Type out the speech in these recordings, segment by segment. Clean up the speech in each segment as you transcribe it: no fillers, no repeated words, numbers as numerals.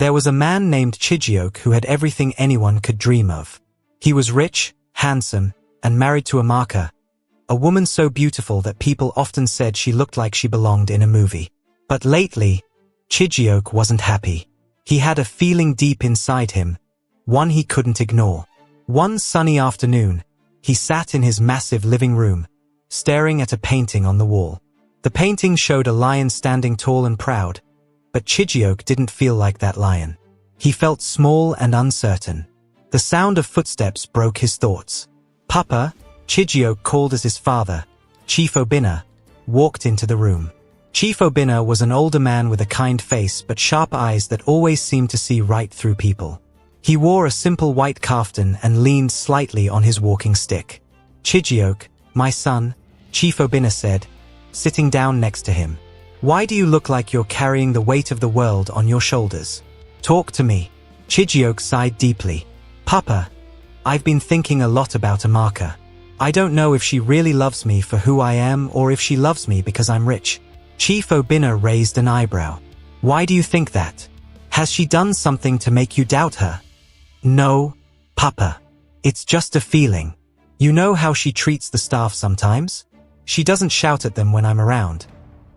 There was a man named Chijioke who had everything anyone could dream of. He was rich, handsome, and married to Amaka, a woman so beautiful that people often said she looked like she belonged in a movie. But lately, Chijioke wasn't happy. He had a feeling deep inside him, one he couldn't ignore. One sunny afternoon, he sat in his massive living room, staring at a painting on the wall. The painting showed a lion standing tall and proud, but Chijioke didn't feel like that lion. He felt small and uncertain. The sound of footsteps broke his thoughts. Papa, Chijioke, called as his father, Chief Obinna, walked into the room. Chief Obinna was an older man with a kind face but sharp eyes that always seemed to see right through people. He wore a simple white kaftan and leaned slightly on his walking stick. Chijioke, my son, Chief Obinna said, sitting down next to him. Why do you look like you're carrying the weight of the world on your shoulders? Talk to me. Chijioke sighed deeply. Papa, I've been thinking a lot about Amaka. I don't know if she really loves me for who I am or if she loves me because I'm rich. Chief Obinna raised an eyebrow. Why do you think that? Has she done something to make you doubt her? No, Papa. It's just a feeling. You know how she treats the staff sometimes? She doesn't shout at them when I'm around.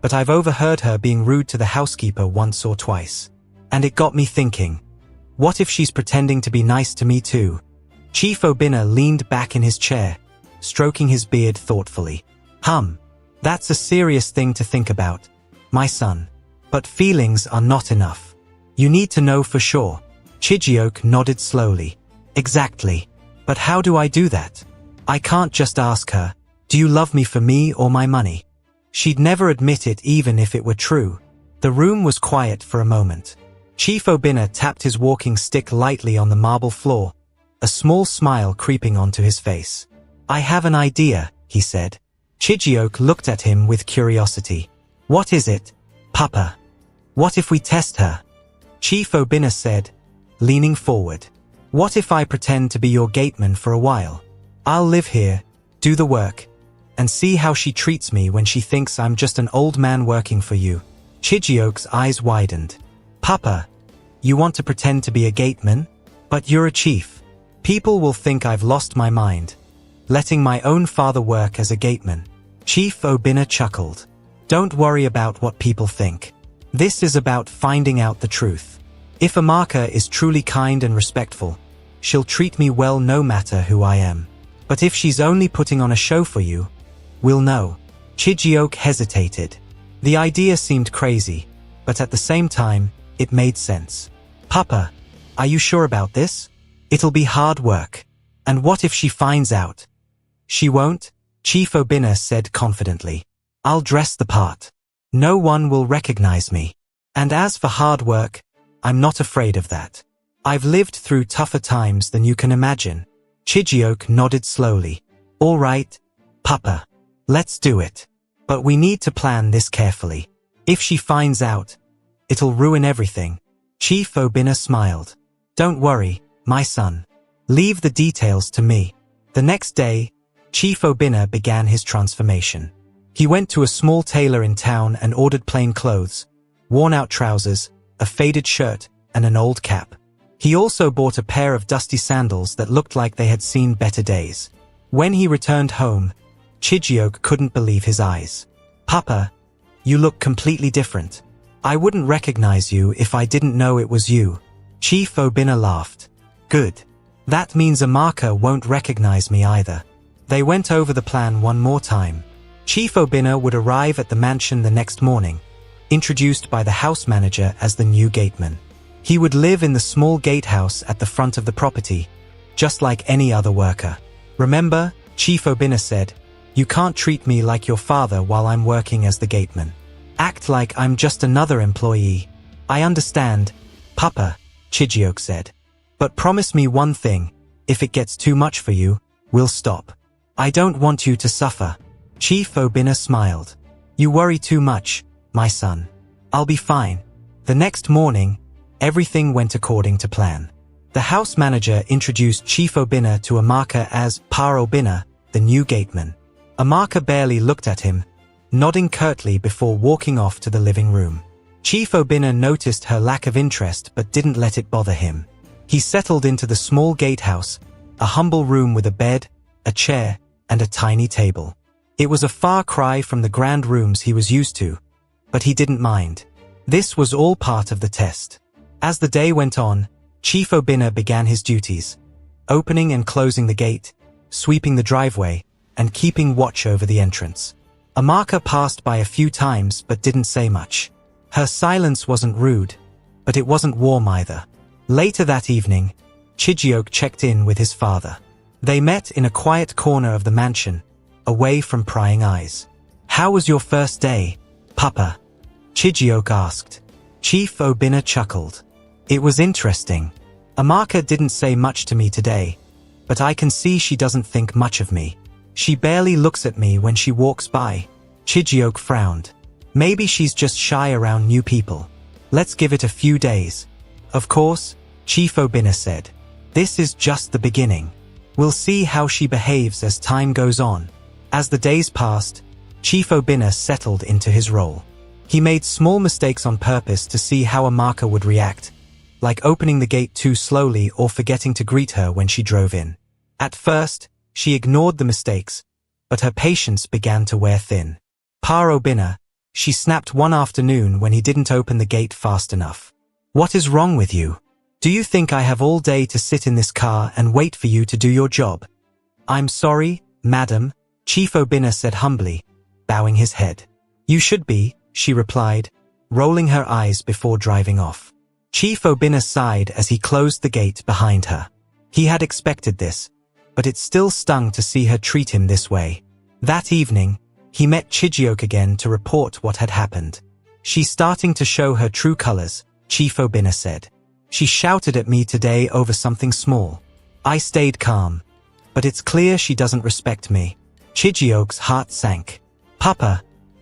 But I've overheard her being rude to the housekeeper once or twice. And it got me thinking, what if she's pretending to be nice to me too? Chief Obinna leaned back in his chair, stroking his beard thoughtfully. That's a serious thing to think about, my son. But feelings are not enough. You need to know for sure. Chijioke nodded slowly. Exactly. But how do I do that? I can't just ask her, do you love me for me or my money? She'd never admit it even if it were true. The room was quiet for a moment. Chief Obinna tapped his walking stick lightly on the marble floor, a small smile creeping onto his face. I have an idea, he said. Chijioke looked at him with curiosity. What is it, Papa? What if we test her? Chief Obinna said, leaning forward. What if I pretend to be your gateman for a while? I'll live here, do the work, and see how she treats me when she thinks I'm just an old man working for you. Chijioke's eyes widened. Papa, you want to pretend to be a gateman? But you're a chief. People will think I've lost my mind, letting my own father work as a gateman. Chief Obinna chuckled. Don't worry about what people think. This is about finding out the truth. If Amaka is truly kind and respectful, she'll treat me well no matter who I am. But if she's only putting on a show for you, we'll know. Chijioke hesitated. The idea seemed crazy, but at the same time, it made sense. Papa, are you sure about this? It'll be hard work. And what if she finds out? She won't, Chief Obinna said confidently. I'll dress the part. No one will recognize me. And as for hard work, I'm not afraid of that. I've lived through tougher times than you can imagine. Chijioke nodded slowly. All right, Papa. Let's do it. But we need to plan this carefully. If she finds out, it'll ruin everything. Chief Obinna smiled. Don't worry, my son. Leave the details to me. The next day, Chief Obinna began his transformation. He went to a small tailor in town and ordered plain clothes, worn-out trousers, a faded shirt, and an old cap. He also bought a pair of dusty sandals that looked like they had seen better days. When he returned home, Chijioke couldn't believe his eyes. Papa, you look completely different. I wouldn't recognize you if I didn't know it was you. Chief Obinna laughed. Good. That means Amaka won't recognize me either. They went over the plan one more time. Chief Obinna would arrive at the mansion the next morning, introduced by the house manager as the new gateman. He would live in the small gatehouse at the front of the property, just like any other worker. Remember, Chief Obinna said, you can't treat me like your father while I'm working as the gateman. Act like I'm just another employee. I understand, Papa, Chijioke said. But promise me one thing, if it gets too much for you, we'll stop. I don't want you to suffer. Chief Obinna smiled. You worry too much, my son. I'll be fine. The next morning, everything went according to plan. The house manager introduced Chief Obinna to Amaka as Pa Obinna, the new gateman. Amaka barely looked at him, nodding curtly before walking off to the living room. Chief Obinna noticed her lack of interest but didn't let it bother him. He settled into the small gatehouse, a humble room with a bed, a chair, and a tiny table. It was a far cry from the grand rooms he was used to, but he didn't mind. This was all part of the test. As the day went on, Chief Obinna began his duties, opening and closing the gate, sweeping the driveway, and keeping watch over the entrance. Amaka passed by a few times but didn't say much. Her silence wasn't rude, but it wasn't warm either. Later that evening, Chijioke checked in with his father. They met in a quiet corner of the mansion, away from prying eyes. "How was your first day, Papa?" Chijioke asked. Chief Obinna chuckled. "It was interesting. Amaka didn't say much to me today, but I can see she doesn't think much of me. She barely looks at me when she walks by." Chijioke frowned. "Maybe she's just shy around new people. Let's give it a few days." "Of course," Chief Obinna said. "This is just the beginning. We'll see how she behaves as time goes on." As the days passed, Chief Obinna settled into his role. He made small mistakes on purpose to see how Amaka would react, like opening the gate too slowly or forgetting to greet her when she drove in. At first, she ignored the mistakes, but her patience began to wear thin. Pa Obinna, she snapped one afternoon when he didn't open the gate fast enough. "What is wrong with you? Do you think I have all day to sit in this car and wait for you to do your job?" "I'm sorry, madam," Chief Obinna said humbly, bowing his head. "You should be," she replied, rolling her eyes before driving off. Chief Obinna sighed as he closed the gate behind her. He had expected this, but it still stung to see her treat him this way. That evening, he met Chijioke again to report what had happened. "She's starting to show her true colors," Chief Obinna said. "She shouted at me today over something small. I stayed calm, but it's clear she doesn't respect me." Chijioke's heart sank. "Papa,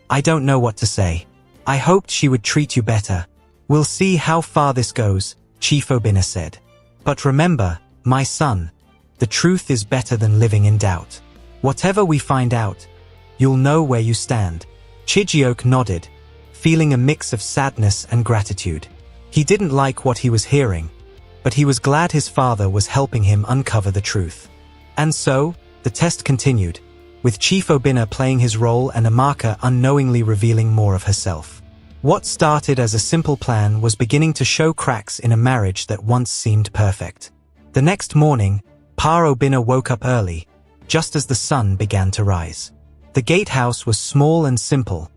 I don't know what to say. I hoped she would treat you better. We'll see how far this goes," Chief Obinna said. "But remember, my son, the truth is better than living in doubt. Whatever we find out, you'll know where you stand." Chijioke nodded, feeling a mix of sadness and gratitude. He didn't like what he was hearing, but he was glad his father was helping him uncover the truth. And so, the test continued, with Chief Obinna playing his role and Amaka unknowingly revealing more of herself. What started as a simple plan was beginning to show cracks in a marriage that once seemed perfect. The next morning, Pa Obinna woke up early, just as the sun began to rise. The gatehouse was small and simple,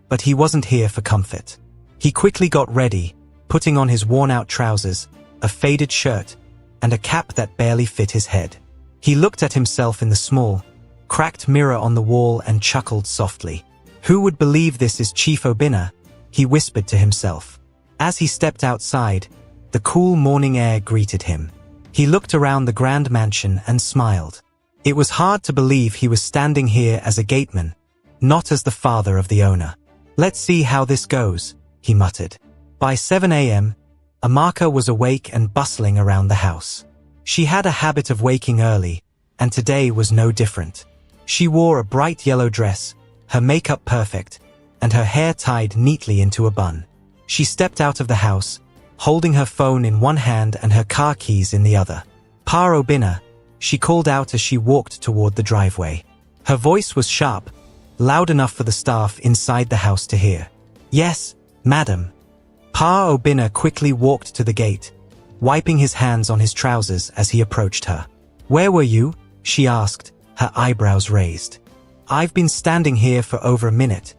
but he wasn't here for comfort. He quickly got ready, putting on his worn-out trousers, a faded shirt, and a cap that barely fit his head. He looked at himself in the small, cracked mirror on the wall and chuckled softly. "Who would believe this is Chief Obinna?" he whispered to himself. As he stepped outside, the cool morning air greeted him. He looked around the grand mansion and smiled. It was hard to believe he was standing here as a gateman, not as the father of the owner. "Let's see how this goes," he muttered. By 7 a.m., Amaka was awake and bustling around the house. She had a habit of waking early, and today was no different. She wore a bright yellow dress, her makeup perfect, and her hair tied neatly into a bun. She stepped out of the house, holding her phone in one hand and her car keys in the other. "Pa Obinna," she called out as she walked toward the driveway. Her voice was sharp, loud enough for the staff inside the house to hear. "Yes, madam." Pa Obinna quickly walked to the gate, wiping his hands on his trousers as he approached her. "Where were you?" she asked, her eyebrows raised. "I've been standing here for over a minute,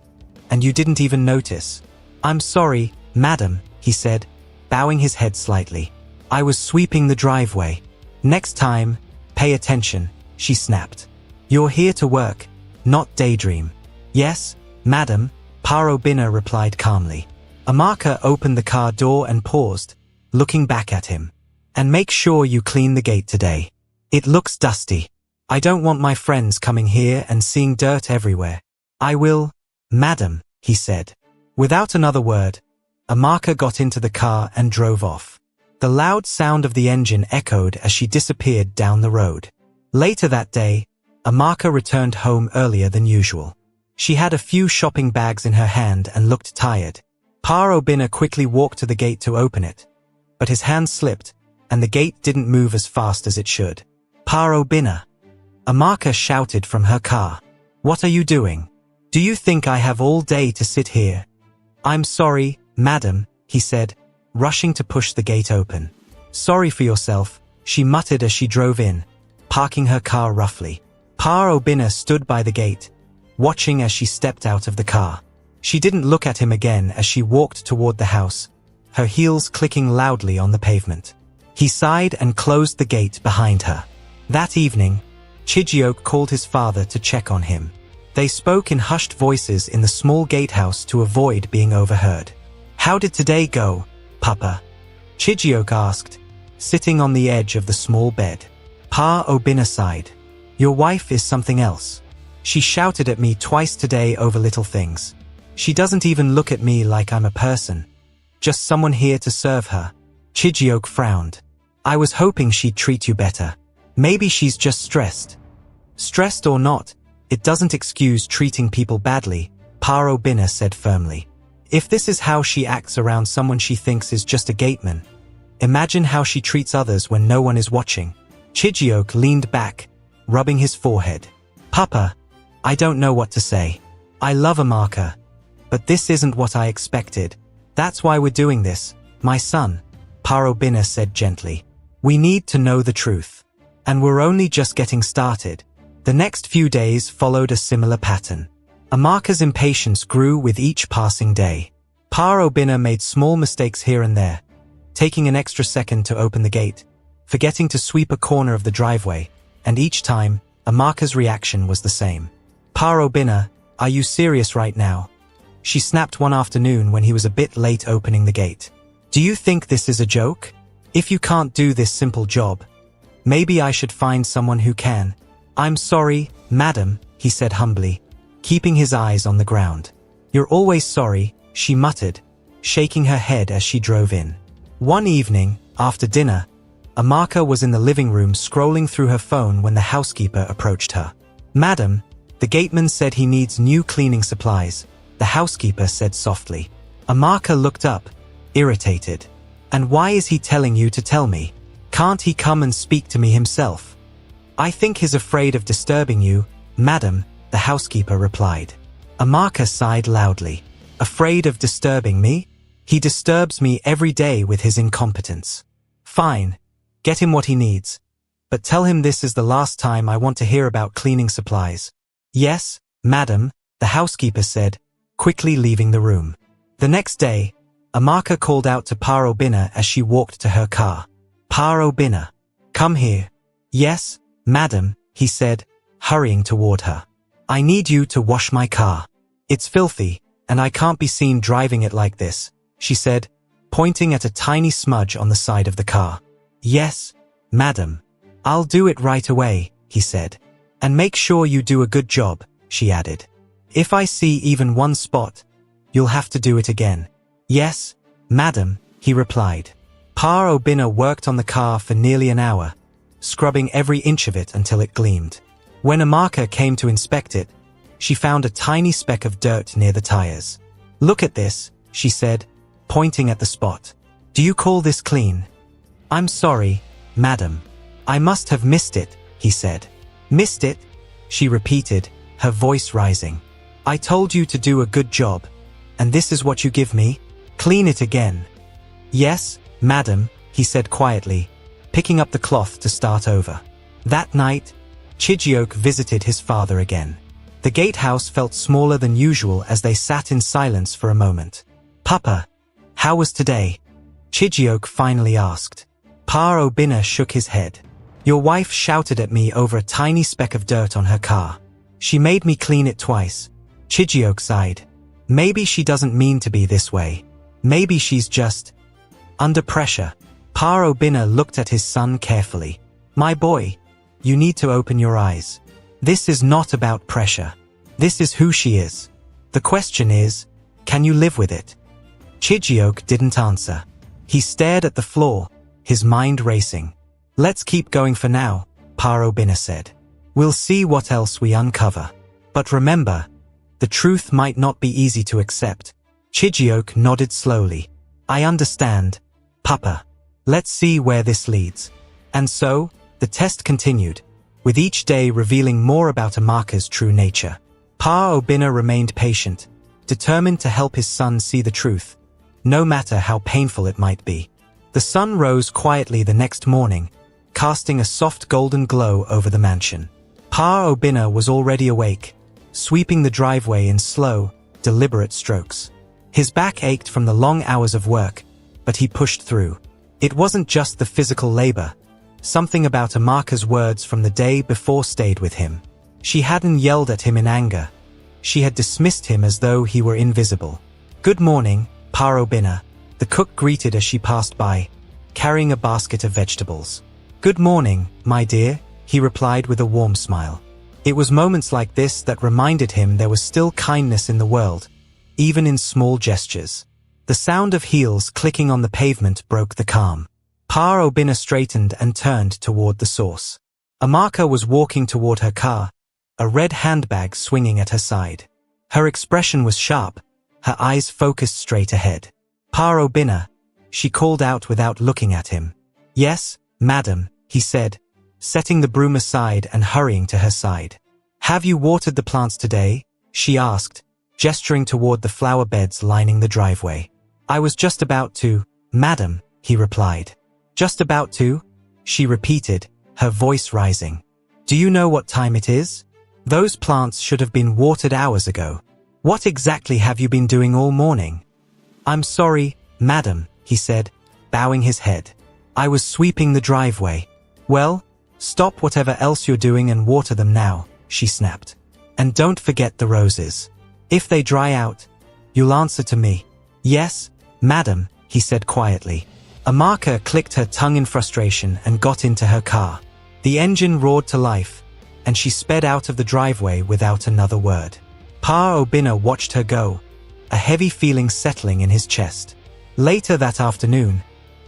and you didn't even notice." "I'm sorry, madam," he said, bowing his head slightly. "I was sweeping the driveway." "Next time, pay attention," she snapped. "You're here to work, not daydream." "Yes, madam," Pa Obinna replied calmly. Amaka opened the car door and paused, looking back at him. "And make sure you clean the gate today. It looks dusty. I don't want my friends coming here and seeing dirt everywhere." "I will, madam," he said. Without another word, Amaka got into the car and drove off. The loud sound of the engine echoed as she disappeared down the road. Later that day, Amaka returned home earlier than usual. She had a few shopping bags in her hand and looked tired. Pa Obinna quickly walked to the gate to open it, but his hand slipped, and the gate didn't move as fast as it should. Pa Obinna! Amaka shouted from her car. What are you doing? Do you think I have all day to sit here? I'm sorry, madam, he said, rushing to push the gate open. Sorry for yourself, she muttered as she drove in, parking her car roughly. Pa Obinna stood by the gate, watching as she stepped out of the car. She didn't look at him again as she walked toward the house, her heels clicking loudly on the pavement. He sighed and closed the gate behind her. That evening, Chijioke called his father to check on him. They spoke in hushed voices in the small gatehouse to avoid being overheard. How did today go, Papa? Chijioke asked, sitting on the edge of the small bed. Pa Obinna sighed. Your wife is something else. She shouted at me twice today over little things. She doesn't even look at me like I'm a person. Just someone here to serve her. Chijioke frowned. I was hoping she'd treat you better. Maybe she's just stressed. Stressed or not, it doesn't excuse treating people badly, Pa Obinna said firmly. If this is how she acts around someone she thinks is just a gateman, imagine how she treats others when no one is watching. Chijioke leaned back, rubbing his forehead. Papa, I don't know what to say. I love Amaka, but this isn't what I expected. That's why we're doing this, my son, Pa Obinna said gently. We need to know the truth. And we're only just getting started. The next few days followed a similar pattern. Amaka's impatience grew with each passing day. Pa Obinna made small mistakes here and there, taking an extra second to open the gate, forgetting to sweep a corner of the driveway, and each time, Amaka's reaction was the same. Pa Obinna, are you serious right now? She snapped one afternoon when he was a bit late opening the gate. Do you think this is a joke? If you can't do this simple job, maybe I should find someone who can. I'm sorry, madam, he said humbly, keeping his eyes on the ground. You're always sorry, she muttered, shaking her head as she drove in. One evening, after dinner, Amaka was in the living room scrolling through her phone when the housekeeper approached her. Madam, the gateman said he needs new cleaning supplies, the housekeeper said softly. Amaka looked up, irritated. And why is he telling you to tell me? Can't he come and speak to me himself? I think he's afraid of disturbing you, madam, the housekeeper replied. Amaka sighed loudly. Afraid of disturbing me? He disturbs me every day with his incompetence. Fine, get him what he needs. But tell him this is the last time I want to hear about cleaning supplies. Yes, madam, the housekeeper said, quickly leaving the room. The next day, Amaka called out to Pa Obinna as she walked to her car. Pa Obinna, come here. Yes, madam, he said, hurrying toward her. I need you to wash my car. It's filthy, and I can't be seen driving it like this, she said, pointing at a tiny smudge on the side of the car. Yes, madam. I'll do it right away, he said. And make sure you do a good job, she added. If I see even one spot, you'll have to do it again. Yes, madam, he replied. Pa Obinna worked on the car for nearly an hour, scrubbing every inch of it until it gleamed. When Amaka came to inspect it, she found a tiny speck of dirt near the tires. Look at this, she said, pointing at the spot. Do you call this clean? I'm sorry, madam. I must have missed it, he said. Missed it? She repeated, her voice rising. I told you to do a good job, and this is what you give me? Clean it again. Yes, madam, he said quietly, picking up the cloth to start over. That night, Chijioke visited his father again. The gatehouse felt smaller than usual as they sat in silence for a moment. Papa, how was today? Chijioke finally asked. Pa Obinna shook his head. Your wife shouted at me over a tiny speck of dirt on her car. She made me clean it twice. Chijioke sighed. Maybe she doesn't mean to be this way. Maybe she's just under pressure. Pa Obinna looked at his son carefully. My boy, you need to open your eyes. This is not about pressure. This is who she is. The question is, can you live with it? Chijioke didn't answer. He stared at the floor, his mind racing. Let's keep going for now, Pa Obinna said. We'll see what else we uncover. But remember, the truth might not be easy to accept. Chijioke nodded slowly. I understand, Papa. Let's see where this leads. And so, the test continued, with each day revealing more about Amaka's true nature. Pa Obinna remained patient, determined to help his son see the truth, no matter how painful it might be. The sun rose quietly the next morning, casting a soft golden glow over the mansion. Pa Obinna was already awake, sweeping the driveway in slow, deliberate strokes. His back ached from the long hours of work, but he pushed through. It wasn't just the physical labor. Something about Amaka's words from the day before stayed with him. She hadn't yelled at him in anger. She had dismissed him as though he were invisible. Good morning, Pa Obinna, the cook greeted as she passed by, carrying a basket of vegetables. Good morning, my dear, he replied with a warm smile. It was moments like this that reminded him there was still kindness in the world, even in small gestures. The sound of heels clicking on the pavement broke the calm. Pa Obinna straightened and turned toward the source. Amaka was walking toward her car, a red handbag swinging at her side. Her expression was sharp, her eyes focused straight ahead. Pa Obinna, she called out without looking at him. Yes, madam, he said, setting the broom aside and hurrying to her side. Have you watered the plants today? She asked, gesturing toward the flower beds lining the driveway. I was just about to, madam, he replied. Just about to? She repeated, her voice rising. Do you know what time it is? Those plants should have been watered hours ago. What exactly have you been doing all morning? I'm sorry, madam, he said, bowing his head. I was sweeping the driveway. Well, stop whatever else you're doing and water them now, she snapped. And don't forget the roses. If they dry out, you'll answer to me. Yes, madam, he said quietly. Amaka clicked her tongue in frustration and got into her car. The engine roared to life, and she sped out of the driveway without another word. Pa Obinna watched her go, a heavy feeling settling in his chest. Later that afternoon,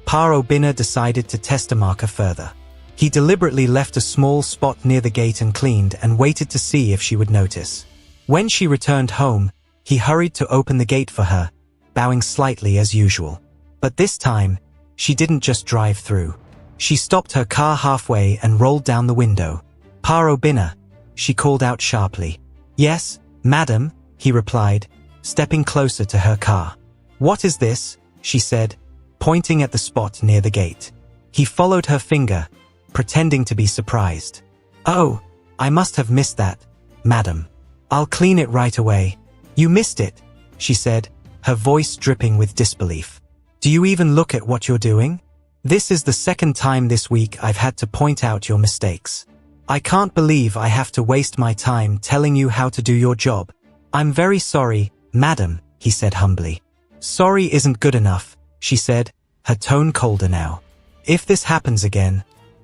Pa Obinna decided to test Amaka further. He deliberately left a small spot near the gate uncleaned and waited to see if she would notice. When she returned home, he hurried to open the gate for her, bowing slightly as usual. But this time, she didn't just drive through. She stopped her car halfway and rolled down the window. Pa Obinna, she called out sharply. Yes, madam, he replied, stepping closer to her car. What is this? She said, pointing at the spot near the gate. He followed her finger, pretending to be surprised. Oh, I must have missed that, madam. I'll clean it right away. You missed it, she said, her voice dripping with disbelief. Do you even look at what you're doing? This is the second time this week I've had to point out your mistakes. I can't believe I have to waste my time telling you how to do your job. I'm very sorry, madam, he said humbly. Sorry isn't good enough, she said, her tone colder now. If this happens again,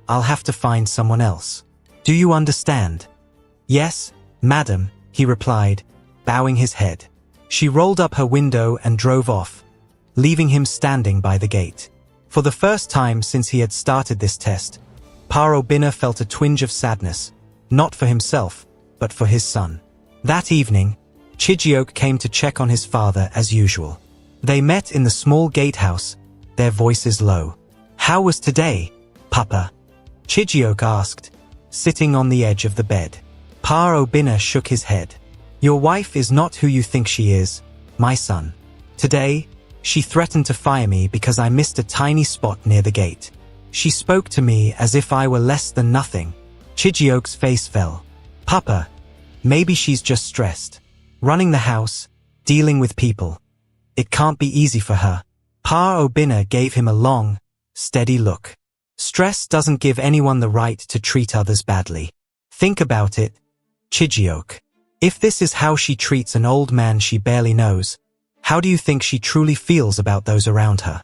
I'll have to find someone else. Do you understand? Yes, madam, he replied, bowing his head. She rolled up her window and drove off, leaving him standing by the gate. For the first time since he had started this test, Pa Obinna felt a twinge of sadness, not for himself, but for his son. That evening, Chijioke came to check on his father as usual. They met in the small gatehouse, their voices low. How was today, Papa? Chijioke asked, sitting on the edge of the bed. Pa Obinna shook his head. Your wife is not who you think she is, my son. Today, she threatened to fire me because I missed a tiny spot near the gate. She spoke to me as if I were less than nothing. Chijioke's face fell. Papa, maybe she's just stressed. Running the house, dealing with people. It can't be easy for her. Pa Obinna gave him a long, steady look. Stress doesn't give anyone the right to treat others badly. Think about it, Chijioke. If this is how she treats an old man she barely knows, how do you think she truly feels about those around her?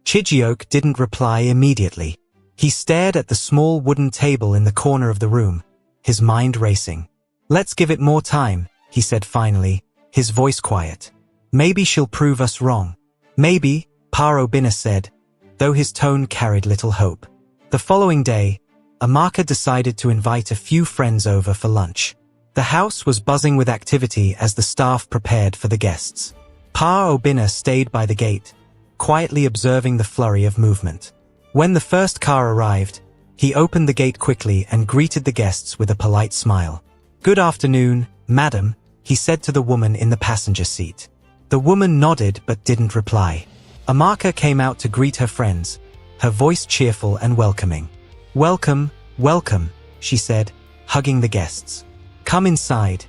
Chijioke didn't reply immediately. He stared at the small wooden table in the corner of the room, his mind racing. Let's give it more time, he said finally, his voice quiet. Maybe she'll prove us wrong. Maybe, Pa Obinna said, though his tone carried little hope. The following day, Amaka decided to invite a few friends over for lunch. The house was buzzing with activity as the staff prepared for the guests. Pa Obinna stayed by the gate, quietly observing the flurry of movement. When the first car arrived, he opened the gate quickly and greeted the guests with a polite smile. "Good afternoon, madam," he said to the woman in the passenger seat. The woman nodded but didn't reply. Amaka came out to greet her friends, her voice cheerful and welcoming. "Welcome, welcome," she said, hugging the guests. "Come inside.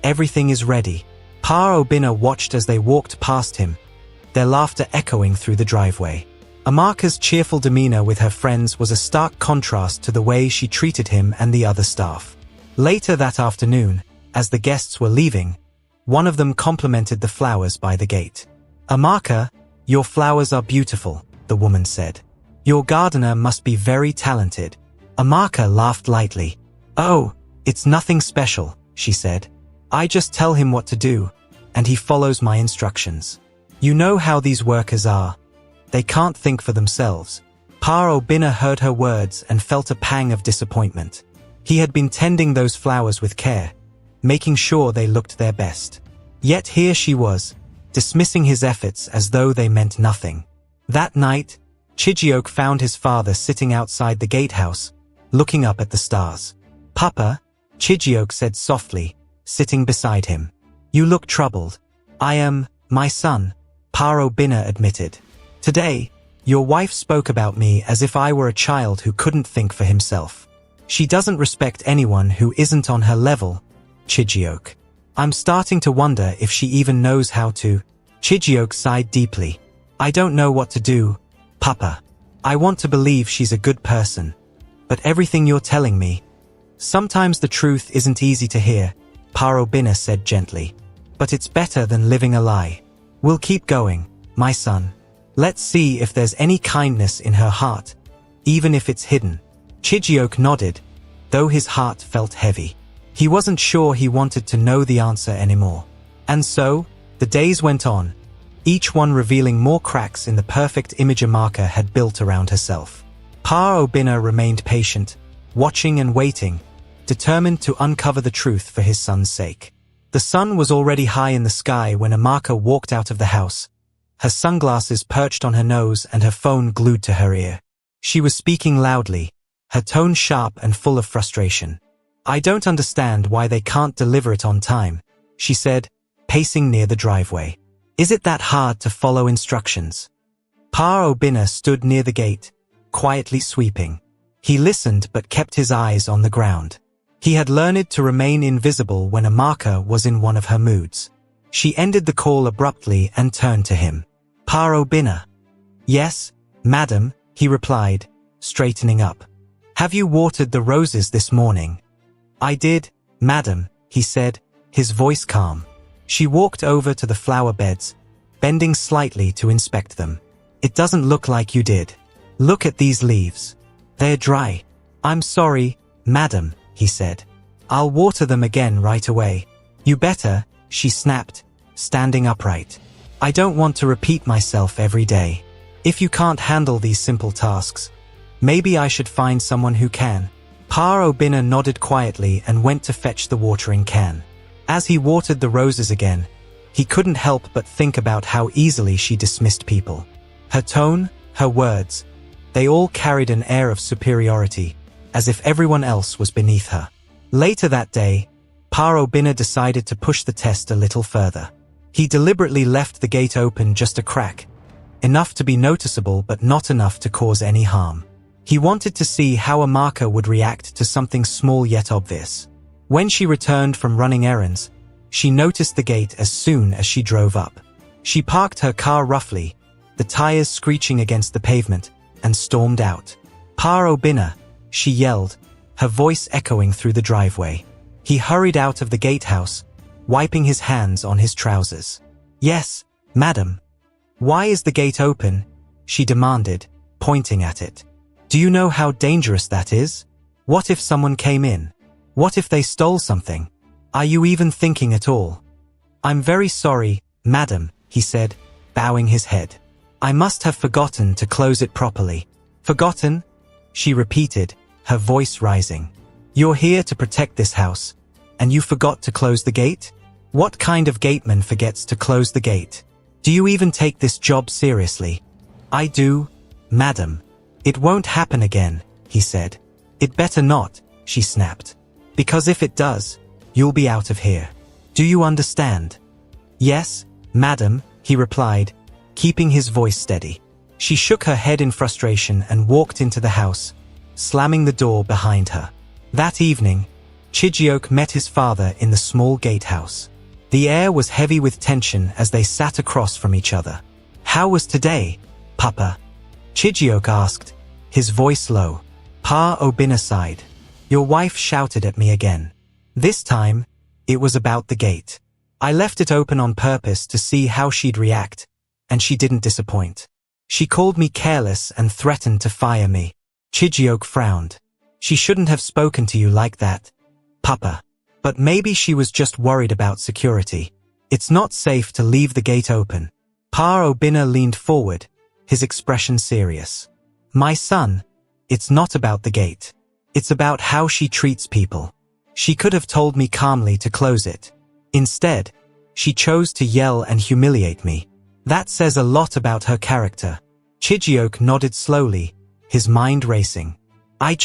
Everything is ready." Pa Obinna watched as they walked past him, their laughter echoing through the driveway. Amaka's cheerful demeanor with her friends was a stark contrast to the way she treated him and the other staff. Later that afternoon, as the guests were leaving, one of them complimented the flowers by the gate. "Amaka, your flowers are beautiful," the woman said. "Your gardener must be very talented." Amaka laughed lightly. "Oh, it's nothing special," she said. "I just tell him what to do, and he follows my instructions. You know how these workers are. They can't think for themselves." Pa Obinna heard her words and felt a pang of disappointment. He had been tending those flowers with care, making sure they looked their best. Yet here she was, dismissing his efforts as though they meant nothing. That night, Chijioke found his father sitting outside the gatehouse, looking up at the stars. "Papa," Chijioke said softly, sitting beside him. "You look troubled." "I am, my son," Pa Obinna admitted. "Today, your wife spoke about me as if I were a child who couldn't think for himself. She doesn't respect anyone who isn't on her level." Chijioke. "I'm starting to wonder if she even knows how to." Chijioke sighed deeply. "I don't know what to do, Papa. I want to believe she's a good person. But everything you're telling me, sometimes the truth isn't easy to hear," Pa Obinna said gently. "But it's better than living a lie. We'll keep going, my son. Let's see if there's any kindness in her heart, even if it's hidden." Chijioke nodded, though his heart felt heavy. He wasn't sure he wanted to know the answer anymore. And so, the days went on, each one revealing more cracks in the perfect image Amaka had built around herself. Pa Obinna remained patient, watching and waiting, determined to uncover the truth for his son's sake. The sun was already high in the sky when Amaka walked out of the house, her sunglasses perched on her nose and her phone glued to her ear. She was speaking loudly, her tone sharp and full of frustration. "I don't understand why they can't deliver it on time," she said, pacing near the driveway. "Is it that hard to follow instructions?" Pa Obinna stood near the gate, quietly sweeping. He listened but kept his eyes on the ground. He had learned to remain invisible when Amaka was in one of her moods. She ended the call abruptly and turned to him. "Pa Obinna." "Yes, madam," he replied, straightening up. "Have you watered the roses this morning?" "I did, madam," he said, his voice calm. She walked over to the flower beds, bending slightly to inspect them. "It doesn't look like you did. Look at these leaves. They're dry." "I'm sorry, madam," he said. "I'll water them again right away." "You better," she snapped, standing upright. "I don't want to repeat myself every day. If you can't handle these simple tasks, maybe I should find someone who can." Pa Obinna nodded quietly and went to fetch the watering can. As he watered the roses again, he couldn't help but think about how easily she dismissed people. Her tone, her words, they all carried an air of superiority, as if everyone else was beneath her. Later that day, Pa Obinna decided to push the test a little further. He deliberately left the gate open just a crack, enough to be noticeable but not enough to cause any harm. He wanted to see how Amaka would react to something small yet obvious. When she returned from running errands, she noticed the gate as soon as she drove up. She parked her car roughly, the tires screeching against the pavement, and stormed out. "Pa Obinna," she yelled, her voice echoing through the driveway. He hurried out of the gatehouse, wiping his hands on his trousers. "Yes, madam." "Why is the gate open?" she demanded, pointing at it. "Do you know how dangerous that is? What if someone came in? What if they stole something? Are you even thinking at all?" "I'm very sorry, madam," he said, bowing his head. "I must have forgotten to close it properly." "Forgotten?" she repeated, her voice rising. "You're here to protect this house, and you forgot to close the gate? What kind of gateman forgets to close the gate?" Do you even take this job seriously? I do, madam. It won't happen again, he said. It better not, she snapped. Because if it does, you'll be out of here. Do you understand? Yes, madam, he replied, keeping his voice steady. She shook her head in frustration and walked into the house, slamming the door behind her. That evening, Chijioke met his father in the small gatehouse. The air was heavy with tension as they sat across from each other. How was today, Papa? Chijioke asked, his voice low. Pa Obinna sighed. Your wife shouted at me again. This time, it was about the gate. I left it open on purpose to see how she'd react, and she didn't disappoint. She called me careless and threatened to fire me. Chijioke frowned. She shouldn't have spoken to you like that, Papa. But maybe she was just worried about security. It's not safe to leave the gate open. Pa Obinna leaned forward, his expression serious. My son, it's not about the gate. It's about how she treats people. She could have told me calmly to close it. Instead, she chose to yell and humiliate me. That says a lot about her character. Chijioke nodded slowly, his mind racing. I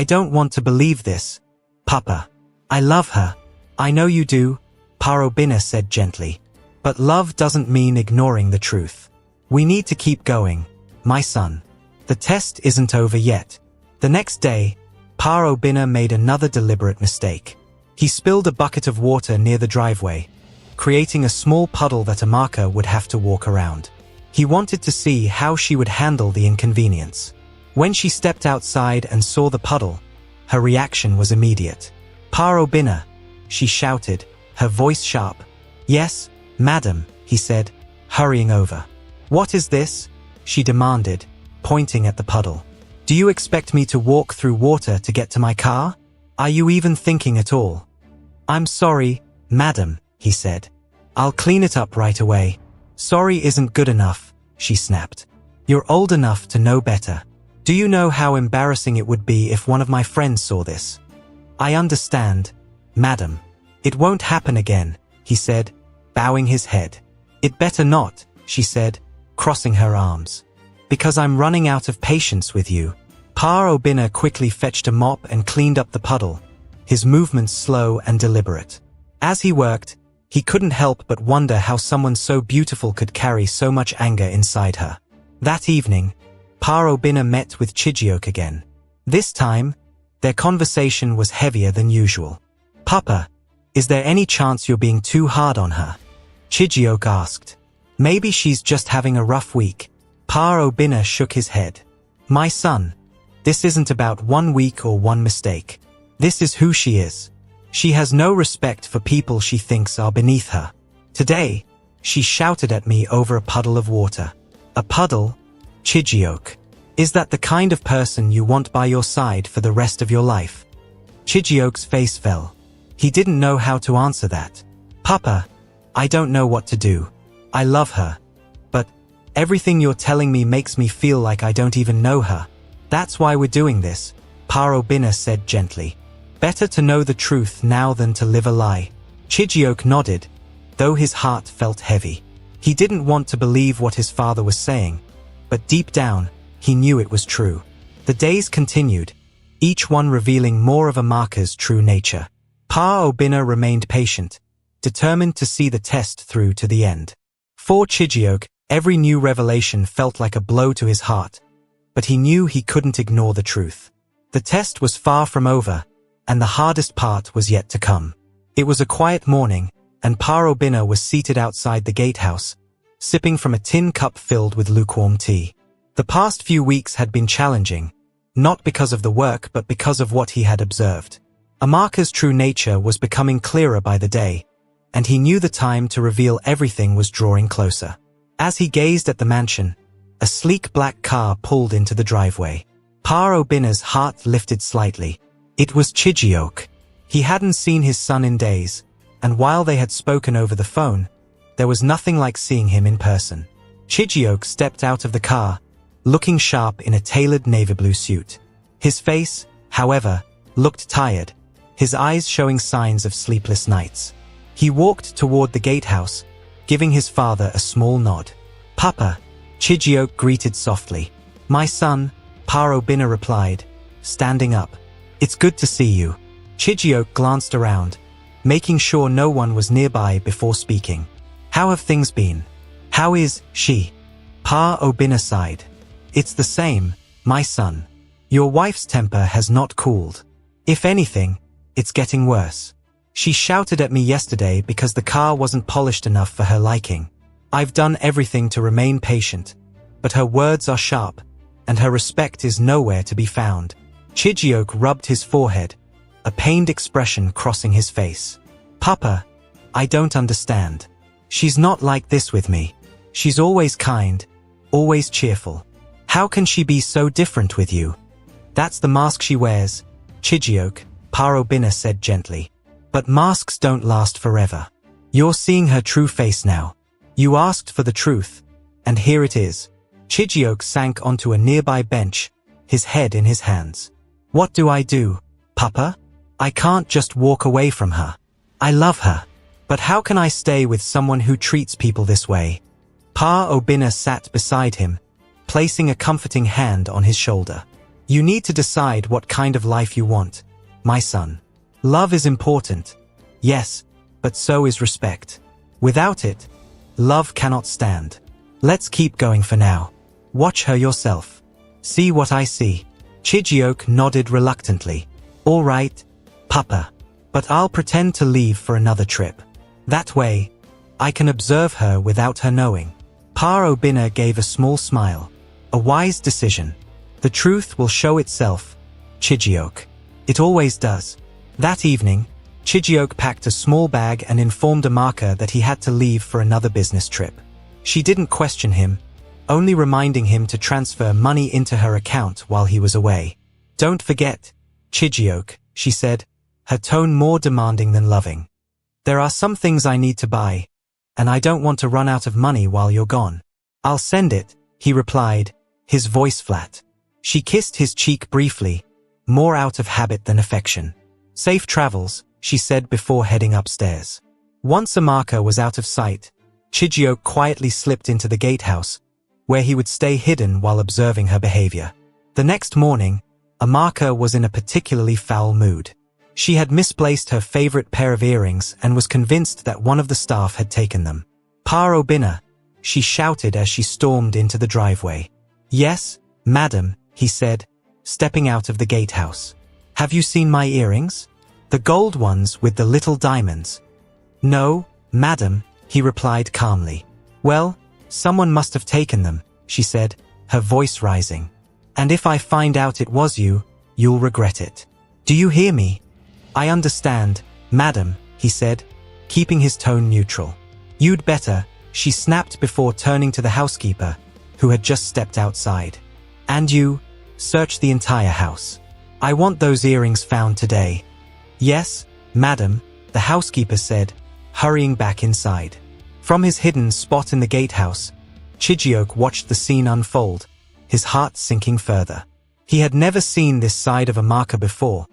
don't want to believe this, Papa. I love her. I know you do, Pa Obinna said gently. But love doesn't mean ignoring the truth. We need to keep going, my son. The test isn't over yet. The next day, Pa Obinna made another deliberate mistake. He spilled a bucket of water near the driveway, creating a small puddle that Amaka would have to walk around. He wanted to see how she would handle the inconvenience. When she stepped outside and saw the puddle, her reaction was immediate. Pa Obinna, she shouted, her voice sharp. Yes, madam, he said, hurrying over. What is this? She demanded, pointing at the puddle. Do you expect me to walk through water to get to my car? Are you even thinking at all? I'm sorry, madam, he said. I'll clean it up right away. Sorry isn't good enough, she snapped. You're old enough to know better. Do you know how embarrassing it would be if one of my friends saw this? I understand, madam. It won't happen again, he said, bowing his head. It better not, she said, crossing her arms. Because I'm running out of patience with you. Pa Obinna quickly fetched a mop and cleaned up the puddle, his movements slow and deliberate. As he worked, he couldn't help but wonder how someone so beautiful could carry so much anger inside her. That evening, Pa Obinna met with Chijioke again. This time, their conversation was heavier than usual. Papa, is there any chance you're being too hard on her? Chijioke asked. Maybe she's just having a rough week. Pa Obinna shook his head. My son, this isn't about 1 week or one mistake. This is who she is. She has no respect for people she thinks are beneath her. Today, she shouted at me over a puddle of water. A puddle? Chijioke. Is that the kind of person you want by your side for the rest of your life? Chijioke's face fell. He didn't know how to answer that. Papa, I don't know what to do. I love her. But everything you're telling me makes me feel like I don't even know her. That's why we're doing this, Pa Obinna said gently. Better to know the truth now than to live a lie. Chijioke nodded, though his heart felt heavy. He didn't want to believe what his father was saying, but deep down, he knew it was true. The days continued, each one revealing more of Amaka's true nature. Pa Obinna remained patient, determined to see the test through to the end. For Chijioke, every new revelation felt like a blow to his heart, but he knew he couldn't ignore the truth. The test was far from over, and the hardest part was yet to come. It was a quiet morning, and Pa Obinna was seated outside the gatehouse, sipping from a tin cup filled with lukewarm tea. The past few weeks had been challenging, not because of the work but because of what he had observed. Amaka's true nature was becoming clearer by the day, and he knew the time to reveal everything was drawing closer. As he gazed at the mansion, a sleek black car pulled into the driveway. Pa Obinna's heart lifted slightly. It was Chijioke. He hadn't seen his son in days, and while they had spoken over the phone, there was nothing like seeing him in person. Chijioke stepped out of the car, looking sharp in a tailored navy blue suit. His face, however, looked tired, his eyes showing signs of sleepless nights. He walked toward the gatehouse, giving his father a small nod. "Papa," Chijioke greeted softly. "My son," Pa Obinna replied, standing up. "It's good to see you." Chijioke glanced around, making sure no one was nearby before speaking. "How have things been? How is she?" Pa Obinna sighed. "It's the same, my son. Your wife's temper has not cooled. If anything, it's getting worse. She shouted at me yesterday because the car wasn't polished enough for her liking. I've done everything to remain patient, but her words are sharp, and her respect is nowhere to be found." Chijioke rubbed his forehead, a pained expression crossing his face. "Papa, I don't understand. She's not like this with me. She's always kind, always cheerful. How can she be so different with you?" "That's the mask she wears," Chijioke, Pa Obinna said gently. "But masks don't last forever. You're seeing her true face now. You asked for the truth, and here it is." Chijioke sank onto a nearby bench, his head in his hands. "What do I do, Papa? I can't just walk away from her. I love her. But how can I stay with someone who treats people this way?" Pa Obinna sat beside him, placing a comforting hand on his shoulder. "You need to decide what kind of life you want, my son. Love is important, yes, but so is respect. Without it, love cannot stand. Let's keep going for now. Watch her yourself. See what I see." Chijioke nodded reluctantly. "All right, Papa. But I'll pretend to leave for another trip. That way, I can observe her without her knowing." Pa Obinna gave a small smile. "A wise decision. The truth will show itself, Chijioke. It always does." That evening, Chijioke packed a small bag and informed Amaka that he had to leave for another business trip. She didn't question him, only reminding him to transfer money into her account while he was away. "Don't forget, Chijioke," she said, her tone more demanding than loving. "There are some things I need to buy, and I don't want to run out of money while you're gone." "I'll send it," he replied, his voice flat. She kissed his cheek briefly, more out of habit than affection. "Safe travels," she said before heading upstairs. Once Amaka was out of sight, Chijioke quietly slipped into the gatehouse, where he would stay hidden while observing her behavior. The next morning, Amaka was in a particularly foul mood. She had misplaced her favorite pair of earrings and was convinced that one of the staff had taken them. "Pa Obinna," she shouted as she stormed into the driveway. "Yes, madam," he said, stepping out of the gatehouse. "Have you seen my earrings? The gold ones with the little diamonds?" "No, madam," he replied calmly. "Well, someone must have taken them," she said, her voice rising. "And if I find out it was you, you'll regret it. Do you hear me?" "I understand, madam," he said, keeping his tone neutral. "You'd better," she snapped before turning to the housekeeper, who had just stepped outside. "And you, search the entire house. I want those earrings found today." "Yes, madam," the housekeeper said, hurrying back inside. From his hidden spot in the gatehouse, Chijioke watched the scene unfold, his heart sinking further. He had never seen this side of Amaka before,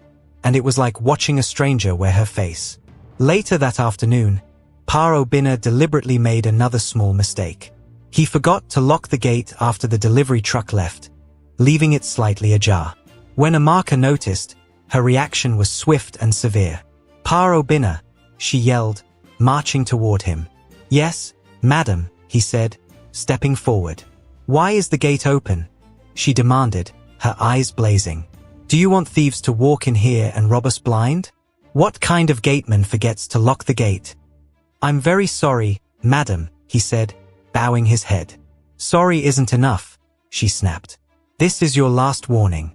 and it was like watching a stranger wear her face. Later that afternoon, Pa Obinna deliberately made another small mistake. He forgot to lock the gate after the delivery truck left, leaving it slightly ajar. When Amaka noticed, her reaction was swift and severe. "Pa Obinna," she yelled, marching toward him. "Yes, madam," he said, stepping forward. "Why is the gate open?" she demanded, her eyes blazing. "Do you want thieves to walk in here and rob us blind? What kind of gateman forgets to lock the gate?" "I'm very sorry, madam," he said, bowing his head. "Sorry isn't enough," she snapped. "This is your last warning.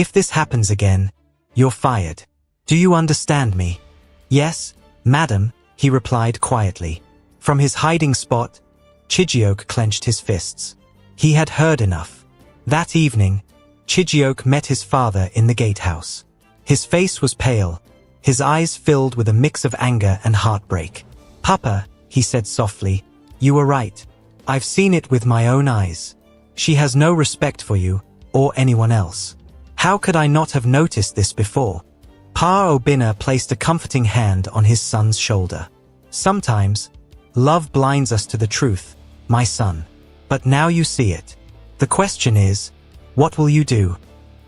If this happens again, you're fired. Do you understand me?" "Yes, madam," he replied quietly. From his hiding spot, Chijioke clenched his fists. He had heard enough. That evening, Chijioke met his father in the gatehouse. His face was pale, his eyes filled with a mix of anger and heartbreak. "Papa," he said softly, "you were right. I've seen it with my own eyes. She has no respect for you, or anyone else. How could I not have noticed this before?" Pa Obinna placed a comforting hand on his son's shoulder. "Sometimes, Love blinds us to the truth, my son. But now you see it. The question is, what will you do?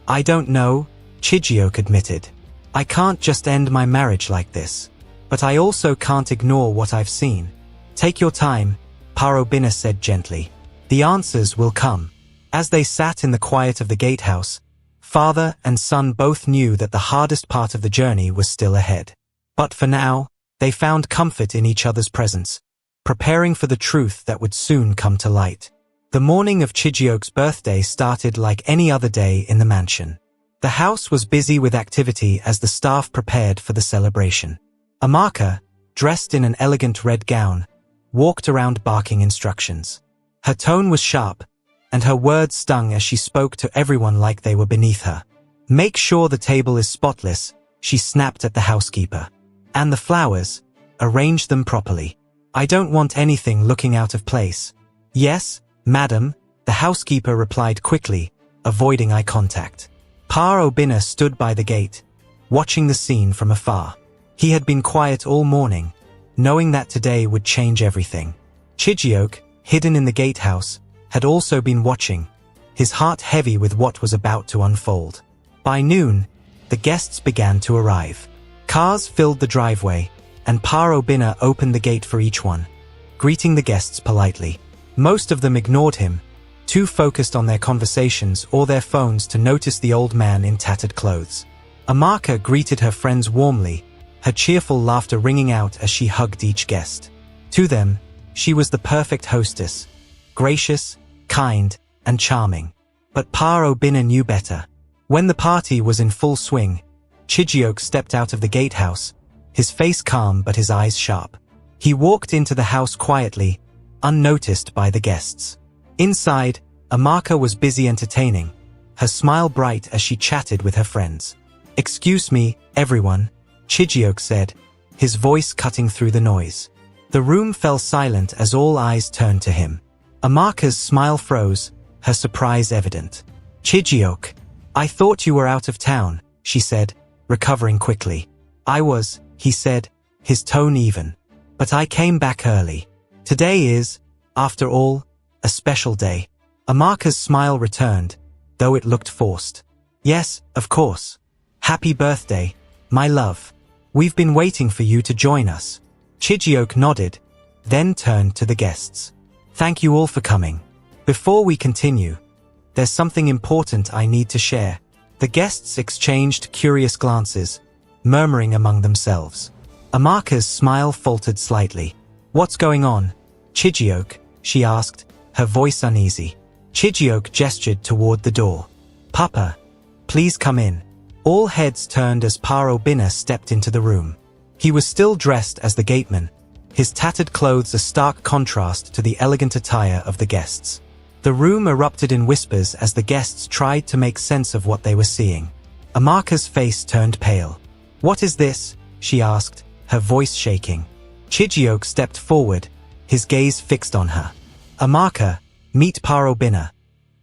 I don't know, Chijioke admitted. I can't just end my marriage like this. But I also can't ignore what I've seen. Take your time, Parobina said gently. The answers will come. As they sat in the quiet of the gatehouse, father and son both knew that the hardest part of the journey was still ahead. But for now, they found comfort in each other's presence, preparing for the truth that would soon come to light. The morning of Chijioke's birthday started like any other day in the mansion. The house was busy with activity as the staff prepared for the celebration. Amaka, dressed in an elegant red gown, walked around barking instructions. Her tone was sharp, and her words stung as she spoke to everyone like they were beneath her. Make sure the table is spotless, she snapped at the housekeeper. And the flowers, arrange them properly. I don't want anything looking out of place. Yes, madam, the housekeeper replied quickly, avoiding eye contact. Parobina stood by the gate, watching the scene from afar. He had been quiet all morning, knowing that today would change everything. Chijioke, hidden in the gatehouse, had also been watching, his heart heavy with what was about to unfold. By noon, the guests began to arrive. Cars filled the driveway, and Parobina opened the gate for each one, greeting the guests politely. Most of them ignored him, too focused on their conversations or their phones to notice the old man in tattered clothes. Amaka greeted her friends warmly, her cheerful laughter ringing out as she hugged each guest. To them, she was the perfect hostess, gracious, kind, and charming. But Parobina knew better. When the party was in full swing, Chijioke stepped out of the gatehouse, his face calm but his eyes sharp. He walked into the house quietly, unnoticed by the guests. Inside, Amaka was busy entertaining, her smile bright as she chatted with her friends. Excuse me, everyone, Chijioke said, his voice cutting through the noise. The room fell silent as all eyes turned to him. Amaka's smile froze, her surprise evident. Chijioke, I thought you were out of town, she said, recovering quickly. I was, he said, his tone even. But I came back early. Today is, after all, a special day. Amaka's smile returned, though it looked forced. Yes, of course. Happy birthday, my love. We've been waiting for you to join us. Chijioke nodded, then turned to the guests. Thank you all for coming. Before we continue, there's something important I need to share. The guests exchanged curious glances, murmuring among themselves. Amaka's smile faltered slightly. What's going on, Chijioke? She asked, her voice uneasy. Chijioke gestured toward the door. Papa, please come in. All heads turned as Parobina stepped into the room. He was still dressed as the gateman, his tattered clothes a stark contrast to the elegant attire of the guests. The room erupted in whispers as the guests tried to make sense of what they were seeing. Amaka's face turned pale. What is this? She asked, her voice shaking. Chijioke stepped forward, his gaze fixed on her. Amaka, meet Parobina,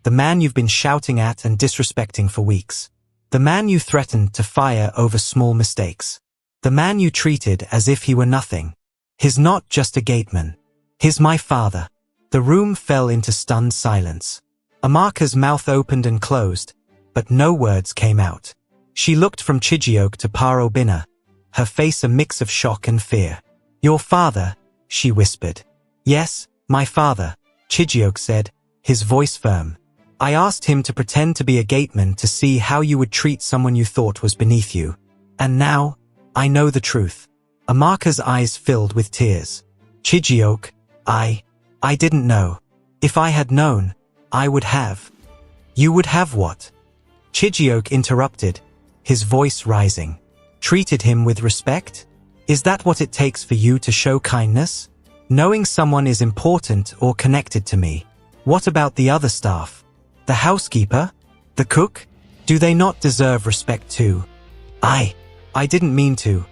the man you've been shouting at and disrespecting for weeks. The man you threatened to fire over small mistakes. The man you treated as if he were nothing. He's not just a gateman. He's my father. The room fell into stunned silence. Amaka's mouth opened and closed, but no words came out. She looked from Chijioke to Parobina, her face a mix of shock and fear. Your father, she whispered. Yes, my father, Chijioke said, his voice firm. I asked him to pretend to be a gateman to see how you would treat someone you thought was beneath you. And now, I know the truth. Amaka's eyes filled with tears. Chijioke, I didn't know. If I had known, I would have. You would have what? Chijioke interrupted, his voice rising. Treated him with respect? Is that what it takes for you to show kindness? Knowing someone is important or connected to me. What about the other staff? The housekeeper? The cook? Do they not deserve respect too? I didn't mean to.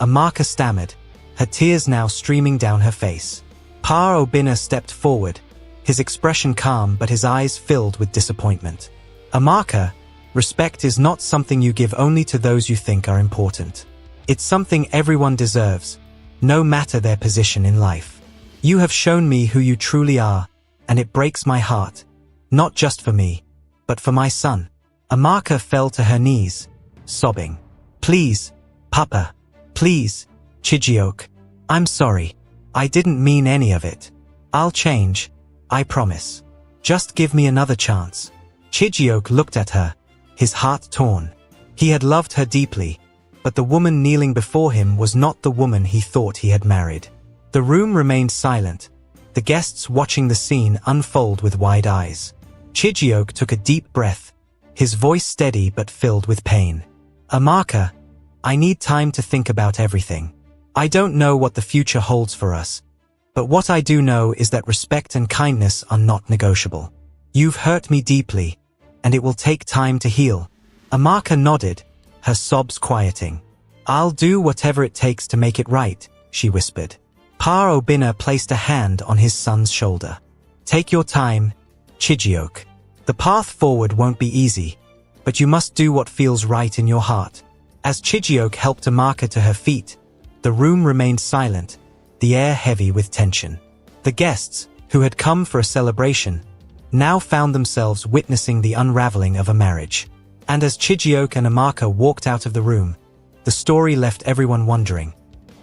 Amaka stammered, her tears now streaming down her face. Parobina stepped forward, his expression calm but his eyes filled with disappointment. Amaka, respect is not something you give only to those you think are important. It's something everyone deserves, no matter their position in life. You have shown me who you truly are, and it breaks my heart. Not just for me, but for my son. Amaka fell to her knees, sobbing. Please, Papa. Please, Chijioke. I'm sorry. I didn't mean any of it. I'll change. I promise. Just give me another chance. Chijioke looked at her, his heart torn. He had loved her deeply, but the woman kneeling before him was not the woman he thought he had married. The room remained silent, the guests watching the scene unfold with wide eyes. Chijioke took a deep breath, his voice steady but filled with pain. Amaka, I need time to think about everything. I don't know what the future holds for us, but what I do know is that respect and kindness are not negotiable. You've hurt me deeply, and it will take time to heal. Amaka nodded, her sobs quieting. I'll do whatever it takes to make it right, she whispered. Pa Obinna placed a hand on his son's shoulder. Take your time, Chijioke. The path forward won't be easy, but you must do what feels right in your heart. As Chijioke helped Amaka to her feet, the room remained silent, the air heavy with tension. The guests, who had come for a celebration, now found themselves witnessing the unraveling of a marriage. And as Chijioke and Amaka walked out of the room, the story left everyone wondering.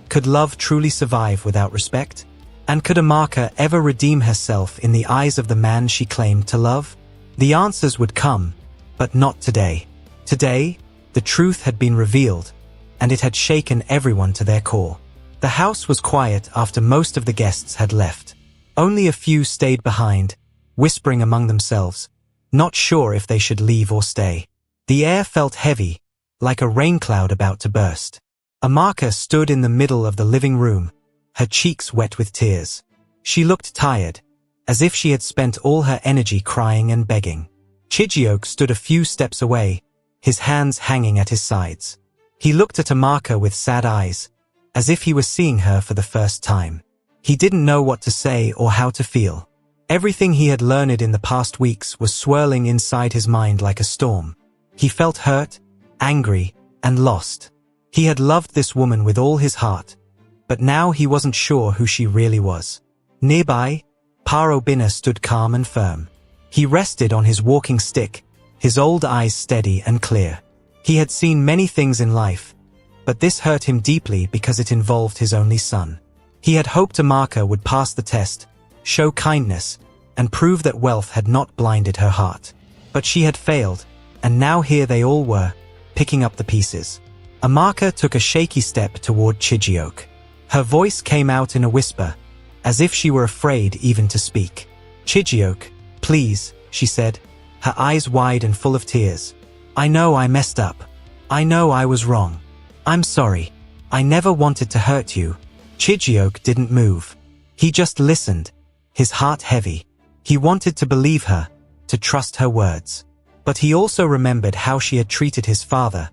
Could love truly survive without respect? And could Amaka ever redeem herself in the eyes of the man she claimed to love? The answers would come, but not today. Today, the truth had been revealed, and it had shaken everyone to their core. The house was quiet after most of the guests had left. Only a few stayed behind, whispering among themselves, not sure if they should leave or stay. The air felt heavy, like a rain cloud about to burst. Amaka stood in the middle of the living room, her cheeks wet with tears. She looked tired, as if she had spent all her energy crying and begging. Chijioke stood a few steps away, his hands hanging at his sides. He looked at Amaka with sad eyes, as if he was seeing her for the first time. He didn't know what to say or how to feel. Everything he had learned in the past weeks was swirling inside his mind like a storm. He felt hurt, angry, and lost. He had loved this woman with all his heart, but now he wasn't sure who she really was. Nearby, Pa Obinna stood calm and firm. He rested on his walking stick, his old eyes steady and clear. He had seen many things in life, but this hurt him deeply because it involved his only son. He had hoped Amaka would pass the test, show kindness, and prove that wealth had not blinded her heart. But she had failed, and now here they all were, picking up the pieces. Amaka took a shaky step toward Chijioke. Her voice came out in a whisper, as if she were afraid even to speak. Chijioke, please, she said, her eyes wide and full of tears. I know I messed up. I know I was wrong. I'm sorry. I never wanted to hurt you. Chijioke didn't move. He just listened, his heart heavy. He wanted to believe her, to trust her words. But he also remembered how she had treated his father,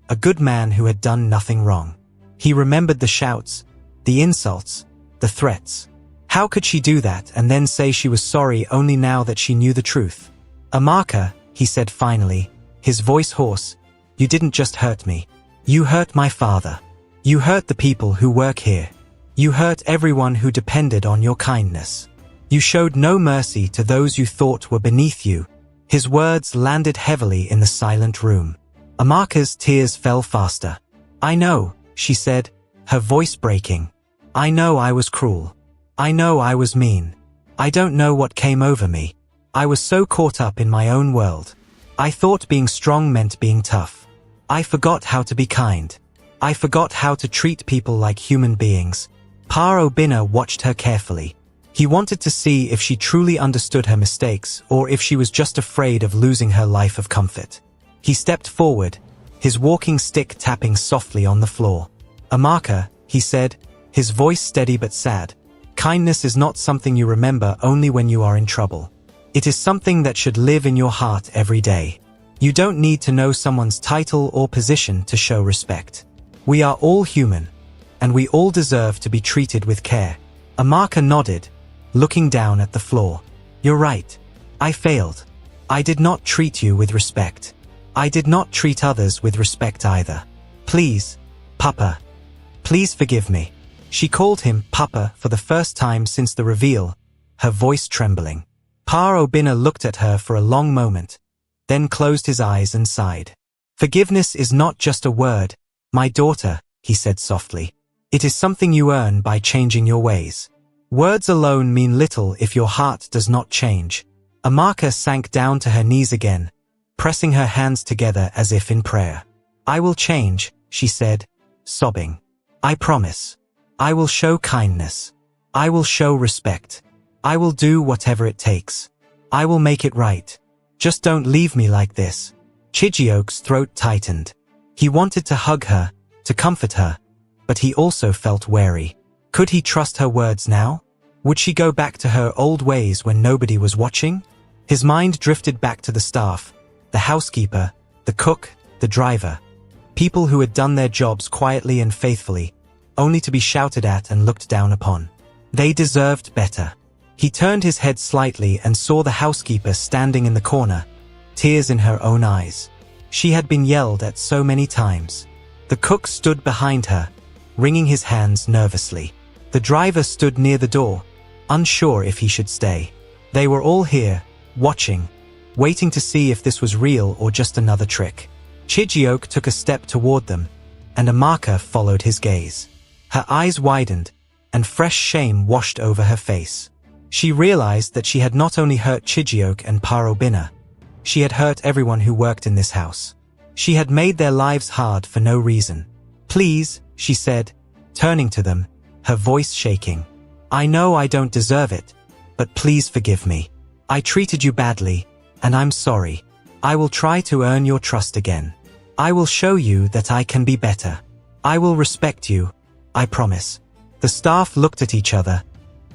a good man who had done nothing wrong. He remembered the shouts, the insults, the threats. How could she do that and then say she was sorry only now that she knew the truth? Amaka, he said finally, his voice hoarse, you didn't just hurt me. You hurt my father. You hurt the people who work here. You hurt everyone who depended on your kindness. You showed no mercy to those you thought were beneath you. His words landed heavily in the silent room. Amaka's tears fell faster. I know, she said, her voice breaking. I know I was cruel. I know I was mean. I don't know what came over me. I was so caught up in my own world. I thought being strong meant being tough. I forgot how to be kind. I forgot how to treat people like human beings. Pa Obinna watched her carefully. He wanted to see if she truly understood her mistakes or if she was just afraid of losing her life of comfort. He stepped forward, his walking stick tapping softly on the floor. Amaka, he said, his voice steady but sad. Kindness is not something you remember only when you are in trouble. It is something that should live in your heart every day. You don't need to know someone's title or position to show respect. We are all human, and we all deserve to be treated with care. Amaka nodded, looking down at the floor. You're right. I failed. I did not treat you with respect. I did not treat others with respect either. Please, Papa. Please forgive me. She called him Papa for the first time since the reveal, her voice trembling. Pa Obinna looked at her for a long moment, then closed his eyes and sighed. Forgiveness is not just a word, my daughter, he said softly. It is something you earn by changing your ways. Words alone mean little if your heart does not change. Amaka sank down to her knees again, pressing her hands together as if in prayer. I will change, she said, sobbing. I promise. I will show kindness. I will show respect. I will do whatever it takes. I will make it right. Just don't leave me like this. Chijioke's throat tightened. He wanted to hug her, to comfort her, but he also felt wary. Could he trust her words now? Would she go back to her old ways when nobody was watching? His mind drifted back to the staff, the housekeeper, the cook, the driver. People who had done their jobs quietly and faithfully, only to be shouted at and looked down upon. They deserved better. He turned his head slightly and saw the housekeeper standing in the corner, tears in her own eyes. She had been yelled at so many times. The cook stood behind her, wringing his hands nervously. The driver stood near the door, unsure if he should stay. They were all here, watching, waiting to see if this was real or just another trick. Chijioke took a step toward them, and Amaka followed his gaze. Her eyes widened, and fresh shame washed over her face. She realized that she had not only hurt Chijioke and Pa Obinna, she had hurt everyone who worked in this house. She had made their lives hard for no reason. Please, she said, turning to them, her voice shaking. I know I don't deserve it, but please forgive me. I treated you badly, and I'm sorry. I will try to earn your trust again. I will show you that I can be better. I will respect you, I promise. The staff looked at each other,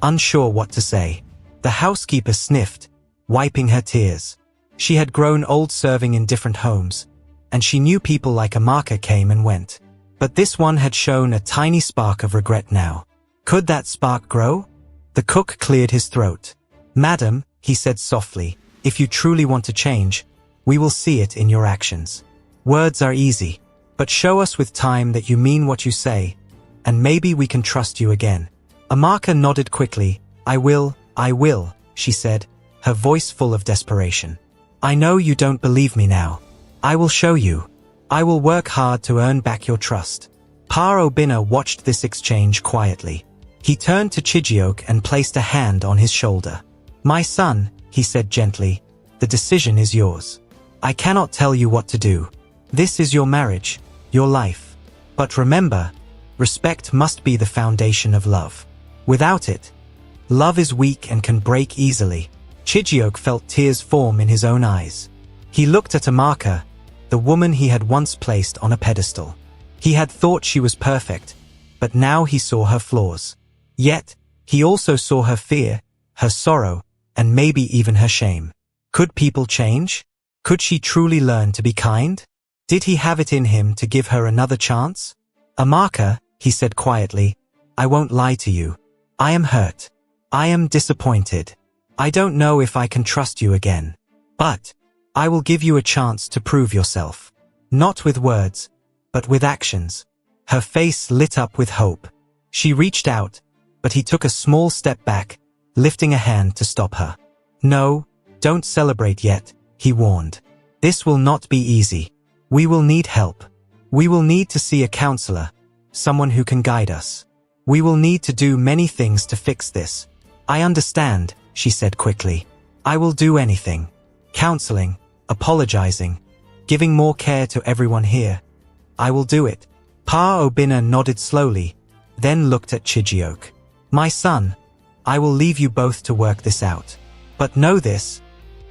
unsure what to say. The housekeeper sniffed, wiping her tears. She had grown old serving in different homes, and she knew people like Amaka came and went. But this one had shown a tiny spark of regret now. Could that spark grow? The cook cleared his throat. Madam, he said softly, if you truly want to change, we will see it in your actions. Words are easy, but show us with time that you mean what you say, and maybe we can trust you again. Amaka nodded quickly. I will, she said, her voice full of desperation. I know you don't believe me now. I will show you. I will work hard to earn back your trust. Pa Obinna watched this exchange quietly. He turned to Chijioke and placed a hand on his shoulder. My son, he said gently, the decision is yours. I cannot tell you what to do. This is your marriage, your life. But remember, respect must be the foundation of love. Without it, love is weak and can break easily. Chijioke felt tears form in his own eyes. He looked at Amaka, the woman he had once placed on a pedestal. He had thought she was perfect, but now he saw her flaws. Yet, he also saw her fear, her sorrow, and maybe even her shame. Could people change? Could she truly learn to be kind? Did he have it in him to give her another chance? Amaka, he said quietly, I won't lie to you. I am hurt. I am disappointed. I don't know if I can trust you again. But I will give you a chance to prove yourself. Not with words, but with actions. Her face lit up with hope. She reached out, but he took a small step back, lifting a hand to stop her. No, don't celebrate yet, he warned. This will not be easy. We will need help. We will need to see a counselor, someone who can guide us. We will need to do many things to fix this. I understand, she said quickly. I will do anything. Counseling, apologizing, giving more care to everyone here. I will do it. Pa Obinna nodded slowly, then looked at Chijioke. My son, I will leave you both to work this out. But know this,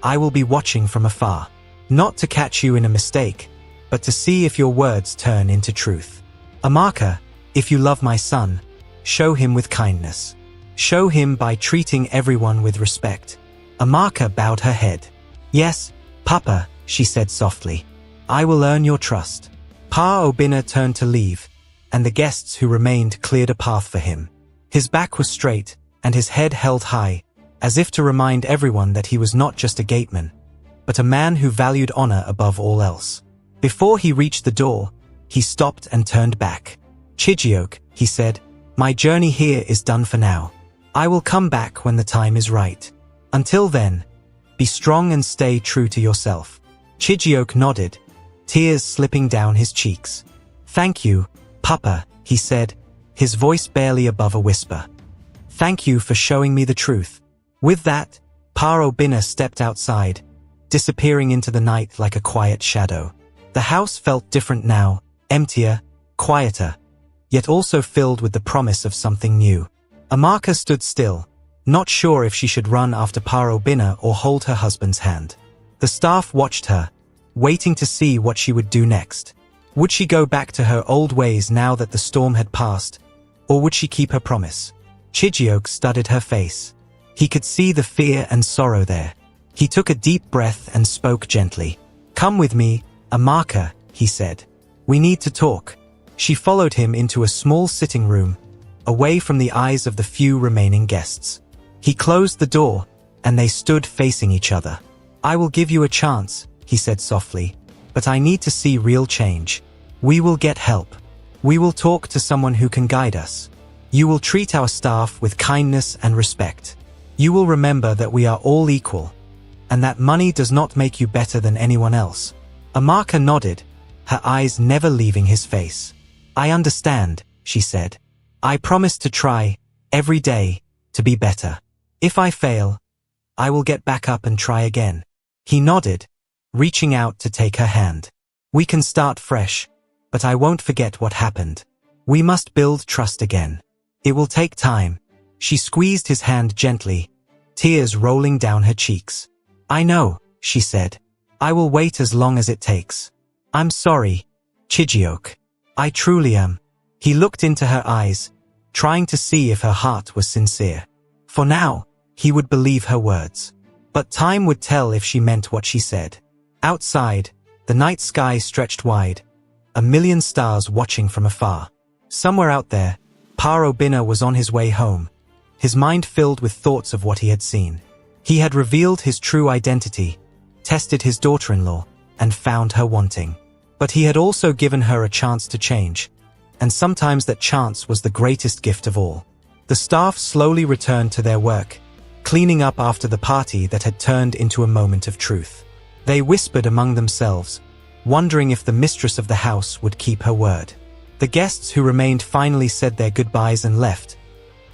I will be watching from afar. Not to catch you in a mistake, but to see if your words turn into truth. Amaka, if you love my son, show him with kindness. Show him by treating everyone with respect. Amaka bowed her head. Yes, Papa, she said softly. I will earn your trust. Pa Obinna turned to leave, and the guests who remained cleared a path for him. His back was straight, and his head held high, as if to remind everyone that he was not just a gateman, but a man who valued honor above all else. Before he reached the door, he stopped and turned back. Chijioke, he said, My journey here is done for now. I will come back when the time is right. Until then, be strong and stay true to yourself." Chijioke nodded, tears slipping down his cheeks. "Thank you, Papa," he said, his voice barely above a whisper. "Thank you for showing me the truth." With that, Pa Obinna stepped outside, disappearing into the night like a quiet shadow. The house felt different now, emptier, quieter, yet also filled with the promise of something new. Amaka stood still, not sure if she should run after Pa Obinna or hold her husband's hand. The staff watched her, waiting to see what she would do next. Would she go back to her old ways now that the storm had passed, or would she keep her promise? Chijioke studied her face. He could see the fear and sorrow there. He took a deep breath and spoke gently. "Come with me, Amaka," he said. "We need to talk." She followed him into a small sitting room, away from the eyes of the few remaining guests. He closed the door, and they stood facing each other. "I will give you a chance," he said softly, "but I need to see real change. We will get help. We will talk to someone who can guide us. You will treat our staff with kindness and respect. You will remember that we are all equal, and that money does not make you better than anyone else." Amaka nodded, her eyes never leaving his face. "I understand," she said. "I promise to try, every day, to be better. If I fail, I will get back up and try again." He nodded, reaching out to take her hand. "We can start fresh, but I won't forget what happened. We must build trust again. It will take time." She squeezed his hand gently, tears rolling down her cheeks. "I know," she said. "I will wait as long as it takes. I'm sorry, Chijioke. I truly am." He looked into her eyes, trying to see if her heart was sincere. For now, he would believe her words. But time would tell if she meant what she said. Outside, the night sky stretched wide, a million stars watching from afar. Somewhere out there, Pa Obinna was on his way home, his mind filled with thoughts of what he had seen. He had revealed his true identity, tested his daughter-in-law, and found her wanting. But he had also given her a chance to change, and sometimes that chance was the greatest gift of all. The staff slowly returned to their work, cleaning up after the party that had turned into a moment of truth. They whispered among themselves, wondering if the mistress of the house would keep her word. The guests who remained finally said their goodbyes and left,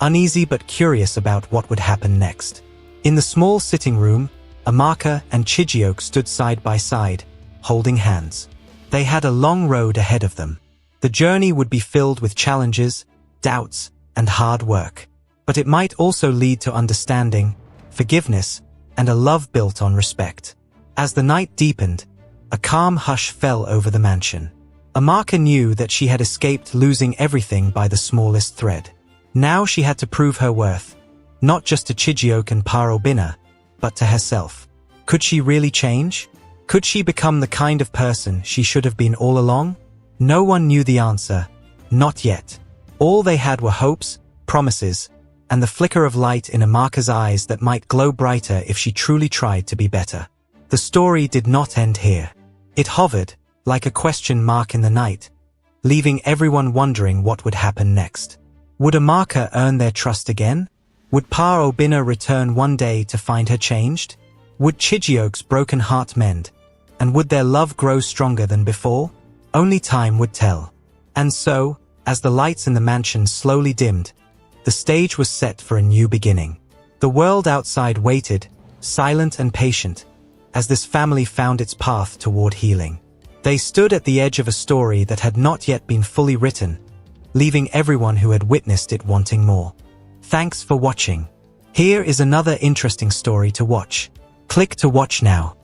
uneasy but curious about what would happen next. In the small sitting room, Amaka and Chijioke stood side by side, holding hands. They had a long road ahead of them. The journey would be filled with challenges, doubts, and hard work. But it might also lead to understanding, forgiveness, and a love built on respect. As the night deepened, a calm hush fell over the mansion. Amaka knew that she had escaped losing everything by the smallest thread. Now she had to prove her worth, not just to Chijioke and Pa Obinna, but to herself. Could she really change? Could she become the kind of person she should have been all along? No one knew the answer, not yet. All they had were hopes, promises, and the flicker of light in Amaka's eyes that might glow brighter if she truly tried to be better. The story did not end here. It hovered, like a question mark in the night, leaving everyone wondering what would happen next. Would Amaka earn their trust again? Would Pa Obinna return one day to find her changed? Would Chijioke's broken heart mend? And would their love grow stronger than before? Only time would tell. And so, as the lights in the mansion slowly dimmed, the stage was set for a new beginning. The world outside waited, silent and patient, as this family found its path toward healing. They stood at the edge of a story that had not yet been fully written, leaving everyone who had witnessed it wanting more. Thanks for watching. Here is another interesting story to watch. Click to watch now.